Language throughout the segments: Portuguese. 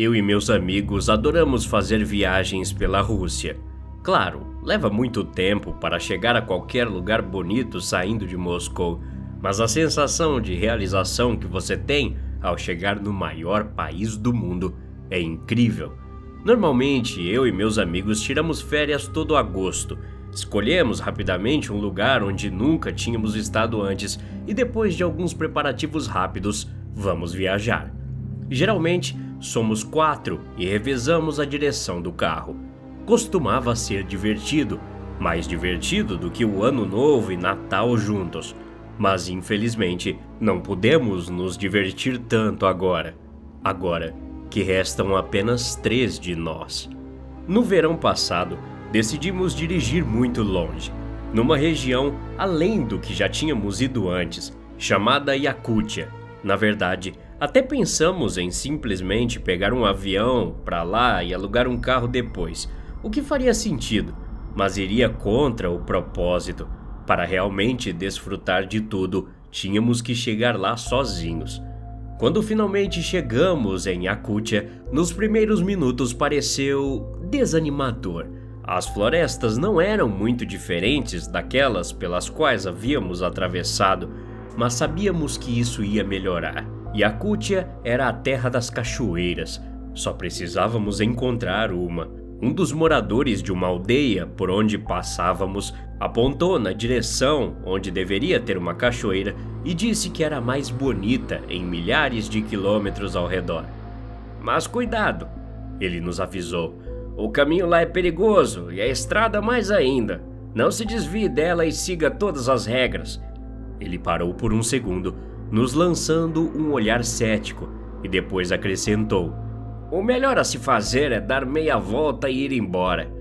Eu e meus amigos adoramos fazer viagens pela Rússia. Claro, leva muito tempo para chegar a qualquer lugar bonito saindo de Moscou, mas a sensação de realização que você tem ao chegar no maior país do mundo é incrível. Normalmente, eu e meus amigos tiramos férias todo agosto. Escolhemos rapidamente um lugar onde nunca tínhamos estado antes e depois de alguns preparativos rápidos, vamos viajar. Geralmente, somos 4 e revezamos a direção do carro. Costumava ser divertido, mais divertido do que o Ano Novo e Natal juntos. Mas infelizmente, não podemos nos divertir tanto agora. Agora que restam apenas 3 de nós. No verão passado, decidimos dirigir muito longe, numa região além do que já tínhamos ido antes, chamada Iacútia. Na verdade, até pensamos em simplesmente pegar um avião para lá e alugar um carro depois, o que faria sentido, mas iria contra o propósito. Para realmente desfrutar de tudo, tínhamos que chegar lá sozinhos. Quando finalmente chegamos em Iacútia, nos primeiros minutos pareceu desanimador. As florestas não eram muito diferentes daquelas pelas quais havíamos atravessado, mas sabíamos que isso ia melhorar. Iacútia era a terra das cachoeiras, só precisávamos encontrar uma. Um dos moradores de uma aldeia por onde passávamos apontou na direção onde deveria ter uma cachoeira e disse que era a mais bonita em milhares de quilômetros ao redor. Mas cuidado, ele nos avisou. O caminho lá é perigoso e a estrada mais ainda. Não se desvie dela e siga todas as regras. Ele parou por um segundo, nos lançando um olhar cético, e depois acrescentou: o melhor a se fazer é dar meia volta e ir embora.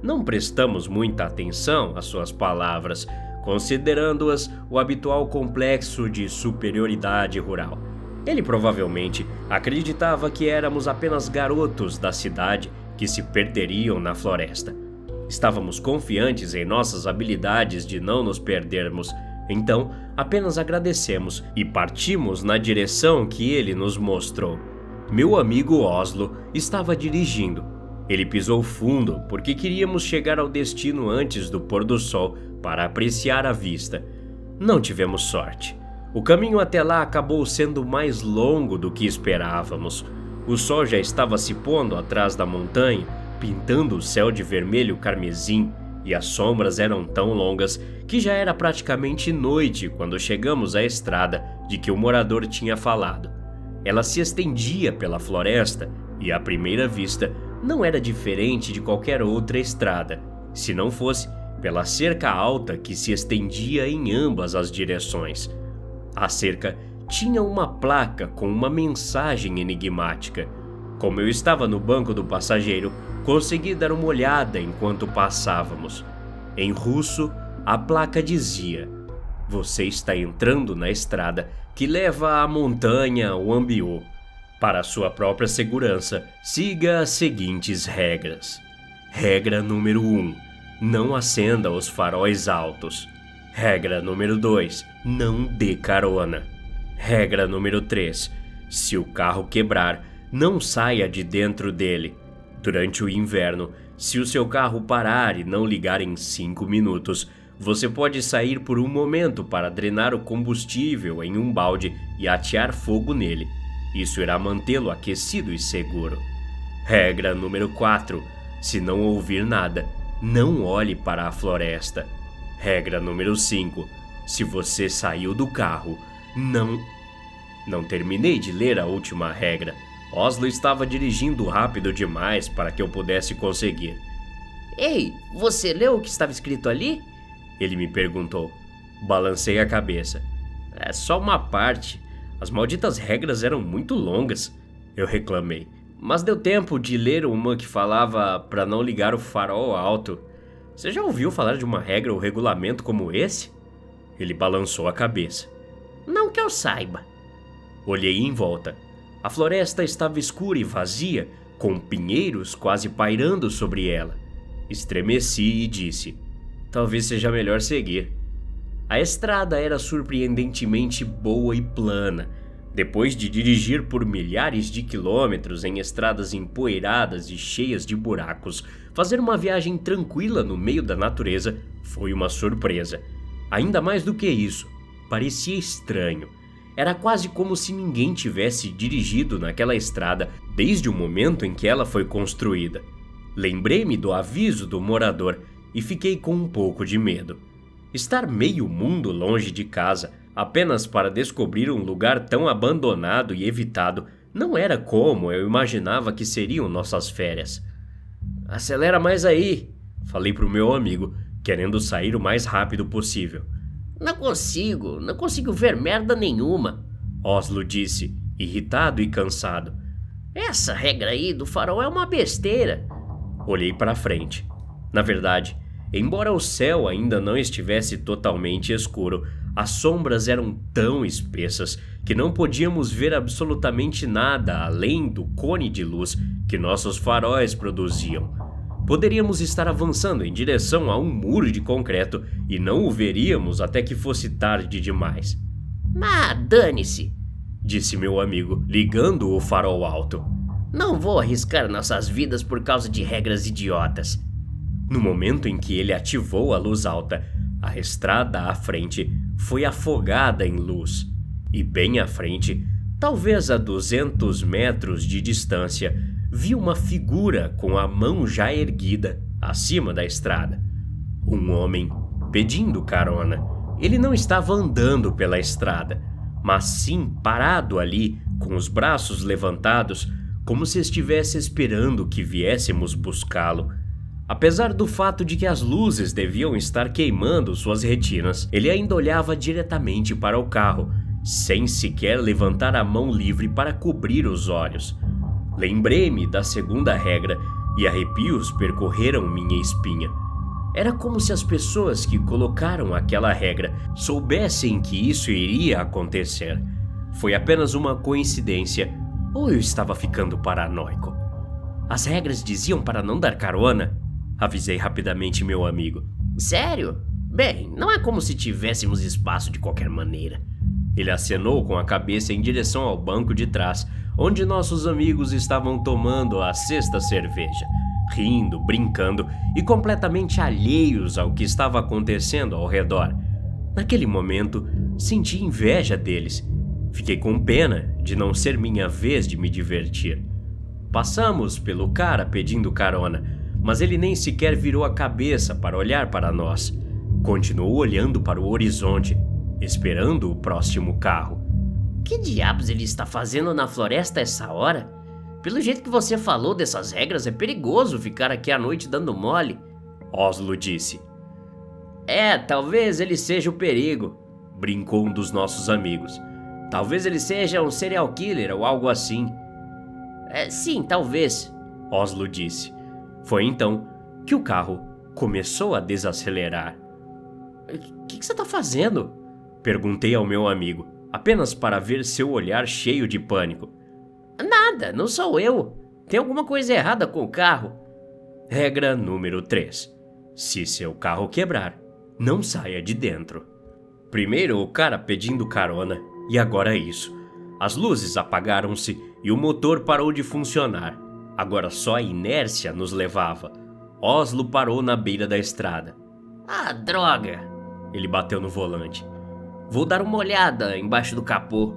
Não prestamos muita atenção às suas palavras, considerando-as o habitual complexo de superioridade rural. Ele provavelmente acreditava que éramos apenas garotos da cidade que se perderiam na floresta. Estávamos confiantes em nossas habilidades de não nos perdermos, então apenas agradecemos e partimos na direção que ele nos mostrou. Meu amigo Oslo estava dirigindo. Ele pisou fundo porque queríamos chegar ao destino antes do pôr do sol para apreciar a vista. Não tivemos sorte. O caminho até lá acabou sendo mais longo do que esperávamos. O sol já estava se pondo atrás da montanha, pintando o céu de vermelho carmesim, e as sombras eram tão longas que já era praticamente noite quando chegamos à estrada de que o morador tinha falado. Ela se estendia pela floresta e, à primeira vista, não era diferente de qualquer outra estrada, se não fosse pela cerca alta que se estendia em ambas as direções. A cerca tinha uma placa com uma mensagem enigmática. Como eu estava no banco do passageiro, consegui dar uma olhada enquanto passávamos. Em russo, a placa dizia: você está entrando na estrada que leva à montanha Wambiô. Para sua própria segurança, siga as seguintes regras. Regra número 1. Não acenda os faróis altos. Regra número 2. Não dê carona. Regra número 3. Se o carro quebrar, não saia de dentro dele. Durante o inverno, se o seu carro parar e não ligar em 5 minutos, você pode sair por um momento para drenar o combustível em um balde e atear fogo nele. Isso irá mantê-lo aquecido e seguro. Regra número 4. Se não ouvir nada, não olhe para a floresta. Regra número 5. Se você saiu do carro, Não terminei de ler a última regra. Oslo estava dirigindo rápido demais para que eu pudesse conseguir. Ei, você leu o que estava escrito ali? Ele me perguntou. Balancei a cabeça. É só uma parte. As malditas regras eram muito longas, eu reclamei. Mas deu tempo de ler uma que falava para não ligar o farol alto. Você já ouviu falar de uma regra ou regulamento como esse? Ele balançou a cabeça. Não que eu saiba. Olhei em volta. A floresta estava escura e vazia, com pinheiros quase pairando sobre ela. Estremeci e disse: talvez seja melhor seguir. A estrada era surpreendentemente boa e plana, Depois de dirigir por milhares de quilômetros em estradas empoeiradas e cheias de buracos, fazer uma viagem tranquila no meio da natureza foi uma surpresa. Ainda mais do que isso, parecia estranho. Era quase como se ninguém tivesse dirigido naquela estrada desde o momento em que ela foi construída. Lembrei-me do aviso do morador e fiquei com um pouco de medo. Estar meio mundo longe de casa, apenas para descobrir um lugar tão abandonado e evitado, não era como eu imaginava que seriam nossas férias. "Acelera mais aí", falei pro meu amigo, querendo sair o mais rápido possível. Não consigo ver merda nenhuma", Oslo disse, irritado e cansado. "Essa regra aí do farol é uma besteira." Olhei para frente. Na verdade, embora o céu ainda não estivesse totalmente escuro, as sombras eram tão espessas que não podíamos ver absolutamente nada além do cone de luz que nossos faróis produziam. Poderíamos estar avançando em direção a um muro de concreto e não o veríamos até que fosse tarde demais. "Mas dane-se", disse meu amigo, ligando o farol alto. "Não vou arriscar nossas vidas por causa de regras idiotas." No momento em que ele ativou a luz alta, a estrada à frente foi afogada em luz. E bem à frente, talvez a 200 metros de distância, vi uma figura com a mão já erguida acima da estrada. Um homem pedindo carona. Ele não estava andando pela estrada, mas sim parado ali, com os braços levantados, como se estivesse esperando que viéssemos buscá-lo. Apesar do fato de que as luzes deviam estar queimando suas retinas, ele ainda olhava diretamente para o carro, sem sequer levantar a mão livre para cobrir os olhos. Lembrei-me da segunda regra e arrepios percorreram minha espinha. Era como se as pessoas que colocaram aquela regra soubessem que isso iria acontecer. Foi apenas uma coincidência, ou eu estava ficando paranoico? As regras diziam para não dar carona? Avisei rapidamente meu amigo. "Sério? Bem, não é como se tivéssemos espaço de qualquer maneira." Ele acenou com a cabeça em direção ao banco de trás, onde nossos amigos estavam tomando a sexta cerveja, rindo, brincando e completamente alheios ao que estava acontecendo ao redor. Naquele momento, senti inveja deles. Fiquei com pena de não ser minha vez de me divertir. Passamos pelo cara pedindo carona, mas ele nem sequer virou a cabeça para olhar para nós. Continuou olhando para o horizonte, esperando o próximo carro. "Que diabos ele está fazendo na floresta a essa hora? Pelo jeito que você falou dessas regras, é perigoso ficar aqui à noite dando mole." Oslo disse. Talvez ele seja o perigo", brincou um dos nossos amigos. "Talvez ele seja um serial killer ou algo assim." Sim, talvez", Oslo disse. Foi então que o carro começou a desacelerar. O que você está fazendo?" Perguntei ao meu amigo, apenas para ver seu olhar cheio de pânico. "Nada, não sou eu. Tem alguma coisa errada com o carro." Regra número 3. Se seu carro quebrar, não saia de dentro. Primeiro o cara pedindo carona, e agora isso. As luzes apagaram-se e o motor parou de funcionar. Agora só a inércia nos levava. Oslo parou na beira da estrada. "Ah, droga!" Ele bateu no volante. "Vou dar uma olhada embaixo do capô."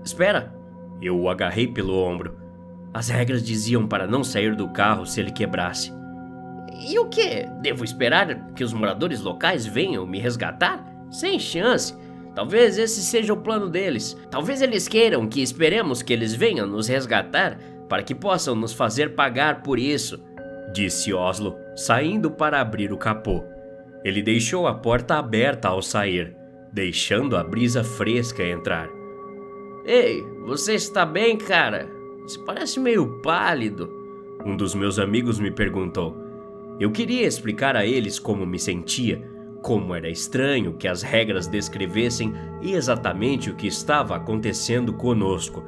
Espera!" Eu o agarrei pelo ombro. As regras diziam para não sair do carro se ele quebrasse. "E o quê? Devo esperar que os moradores locais venham me resgatar? Sem chance. Talvez esse seja o plano deles. Talvez eles queiram que esperemos que eles venham nos resgatar para que possam nos fazer pagar por isso", disse Oslo, saindo para abrir o capô. Ele deixou a porta aberta ao sair, deixando a brisa fresca entrar. "Ei, você está bem, cara? Você parece meio pálido." Um dos meus amigos me perguntou. Eu queria explicar a eles como me sentia, como era estranho que as regras descrevessem exatamente o que estava acontecendo conosco,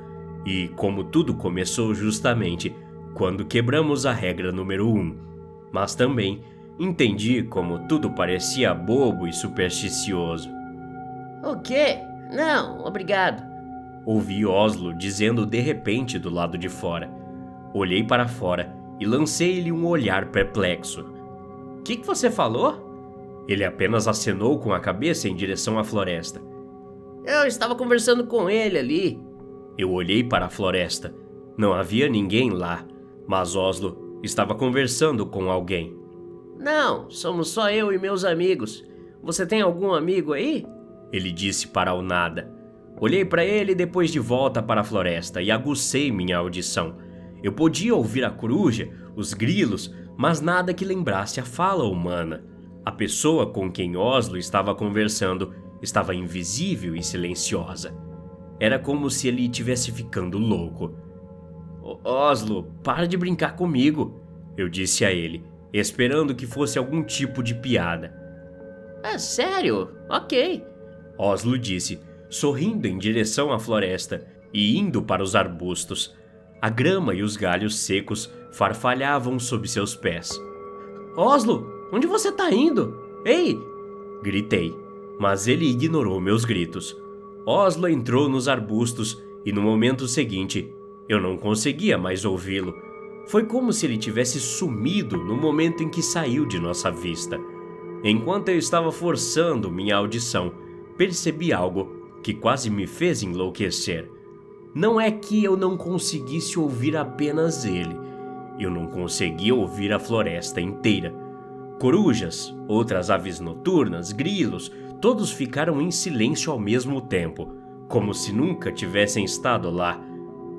e como tudo começou justamente quando quebramos a regra número 1. Mas também entendi como tudo parecia bobo e supersticioso. "O quê? Não, obrigado." Ouvi Oslo dizendo de repente do lado de fora. Olhei para fora e lancei-lhe um olhar perplexo. Que você falou? Ele apenas acenou com a cabeça em direção à floresta. Eu estava conversando com ele ali. Eu olhei para a floresta. Não havia ninguém lá, mas Oslo estava conversando com alguém. Não, somos só eu e meus amigos. Você tem algum amigo aí? Ele disse para o nada. Olhei para ele depois de volta para a floresta e aguçei minha audição. Eu podia ouvir a coruja, os grilos, mas nada que lembrasse a fala humana. A pessoa com quem Oslo estava conversando estava invisível e silenciosa. Era como se ele estivesse ficando louco. Oslo, para de brincar comigo, eu disse a ele, esperando que fosse algum tipo de piada. É sério? Ok. Oslo disse, sorrindo em direção à floresta e indo para os arbustos. A grama e os galhos secos farfalhavam sob seus pés. Oslo, onde você tá indo? Ei! Gritei, mas ele ignorou meus gritos. Oslo entrou nos arbustos e no momento seguinte eu não conseguia mais ouvi-lo. Foi como se ele tivesse sumido no momento em que saiu de nossa vista. Enquanto eu estava forçando minha audição, percebi algo que quase me fez enlouquecer. Não é que eu não conseguisse ouvir apenas ele. Eu não conseguia ouvir a floresta inteira. Corujas, outras aves noturnas, grilos, todos ficaram em silêncio ao mesmo tempo, como se nunca tivessem estado lá,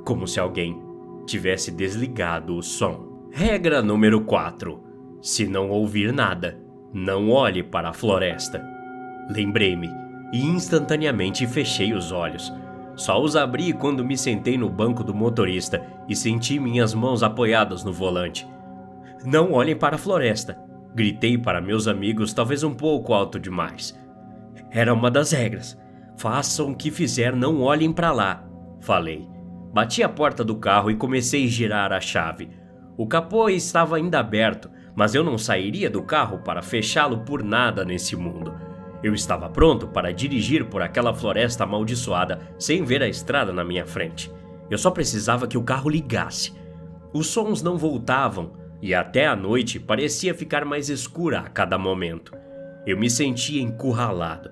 como se alguém tivesse desligado o som. Regra número 4. Se não ouvir nada, não olhe para a floresta. Lembrei-me e instantaneamente fechei os olhos. Só os abri quando me sentei no banco do motorista e senti minhas mãos apoiadas no volante. Não olhem para a floresta, gritei para meus amigos, talvez um pouco alto demais. Era uma das regras. Façam o que fizer, não olhem para lá, falei. Bati a porta do carro e comecei a girar a chave. O capô estava ainda aberto, mas eu não sairia do carro para fechá-lo por nada nesse mundo. Eu estava pronto para dirigir por aquela floresta amaldiçoada sem ver a estrada na minha frente. Eu só precisava que o carro ligasse. Os sons não voltavam e até a noite parecia ficar mais escura a cada momento. Eu me sentia encurralado.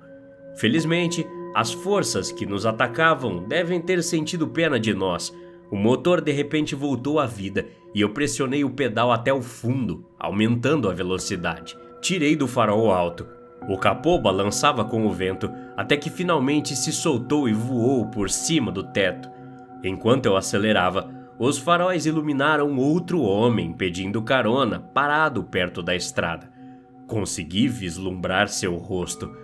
Felizmente, as forças que nos atacavam devem ter sentido pena de nós. O motor de repente voltou à vida e eu pressionei o pedal até o fundo, aumentando a velocidade. Tirei do farol alto. O capô balançava com o vento até que finalmente se soltou e voou por cima do teto. Enquanto eu acelerava, os faróis iluminaram outro homem pedindo carona, parado perto da estrada. Consegui vislumbrar seu rosto.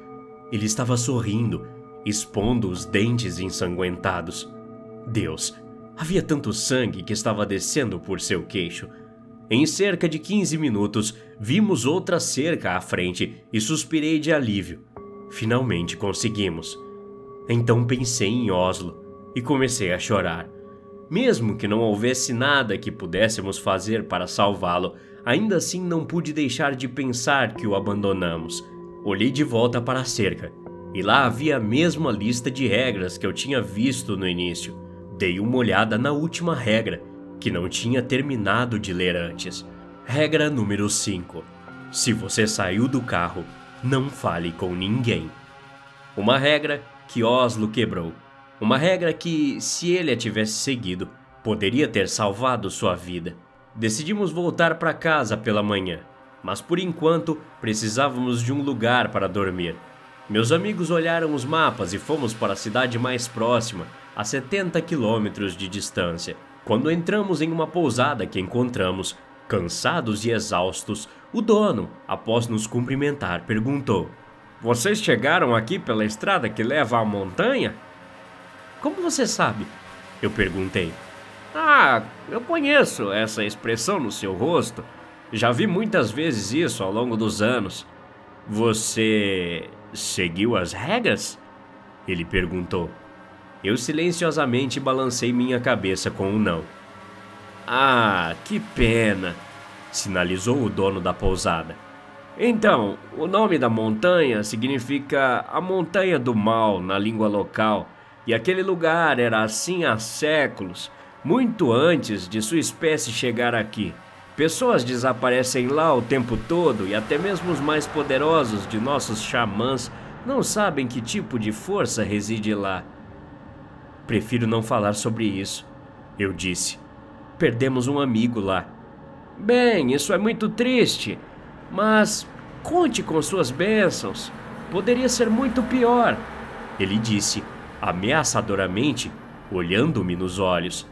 Ele estava sorrindo, expondo os dentes ensanguentados. Deus, havia tanto sangue que estava descendo por seu queixo. Em cerca de 15 minutos, vimos outra cerca à frente e suspirei de alívio. Finalmente conseguimos. Então pensei em Oslo e comecei a chorar. Mesmo que não houvesse nada que pudéssemos fazer para salvá-lo, ainda assim não pude deixar de pensar que o abandonamos. Olhei de volta para a cerca e lá havia a mesma lista de regras que eu tinha visto no início. Dei uma olhada na última regra, que não tinha terminado de ler antes. Regra número 5. Se você saiu do carro, não fale com ninguém. Uma regra que Oslo quebrou. Uma regra que, se ele a tivesse seguido, poderia ter salvado sua vida. Decidimos voltar para casa pela manhã, mas por enquanto precisávamos de um lugar para dormir. Meus amigos olharam os mapas e fomos para a cidade mais próxima, a 70 quilômetros de distância. Quando entramos em uma pousada que encontramos, cansados e exaustos, o dono, após nos cumprimentar, perguntou: "Vocês chegaram aqui pela estrada que leva à montanha?" Como você sabe? Eu perguntei. Eu conheço essa expressão no seu rosto. Já vi muitas vezes isso ao longo dos anos. Você seguiu as regras? Ele perguntou. Eu silenciosamente balancei minha cabeça com um não. Que pena, sinalizou o dono da pousada. Então, o nome da montanha significa a Montanha do Mal na língua local. E aquele lugar era assim há séculos, muito antes de sua espécie chegar aqui. Pessoas desaparecem lá o tempo todo e até mesmo os mais poderosos de nossos xamãs não sabem que tipo de força reside lá. Prefiro não falar sobre isso, eu disse. Perdemos um amigo lá. Bem, isso é muito triste, mas conte com suas bênçãos. Poderia ser muito pior, ele disse, ameaçadoramente, olhando-me nos olhos.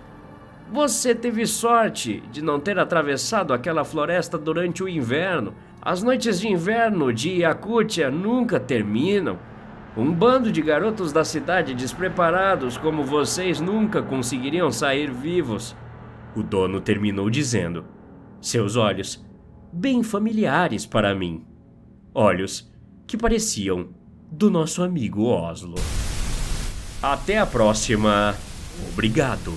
Você teve sorte de não ter atravessado aquela floresta durante o inverno. As noites de inverno de Yakutia nunca terminam. Um bando de garotos da cidade despreparados como vocês nunca conseguiriam sair vivos. O dono terminou dizendo, seus olhos bem familiares para mim. Olhos que pareciam do nosso amigo Oslo. Até a próxima. Obrigado.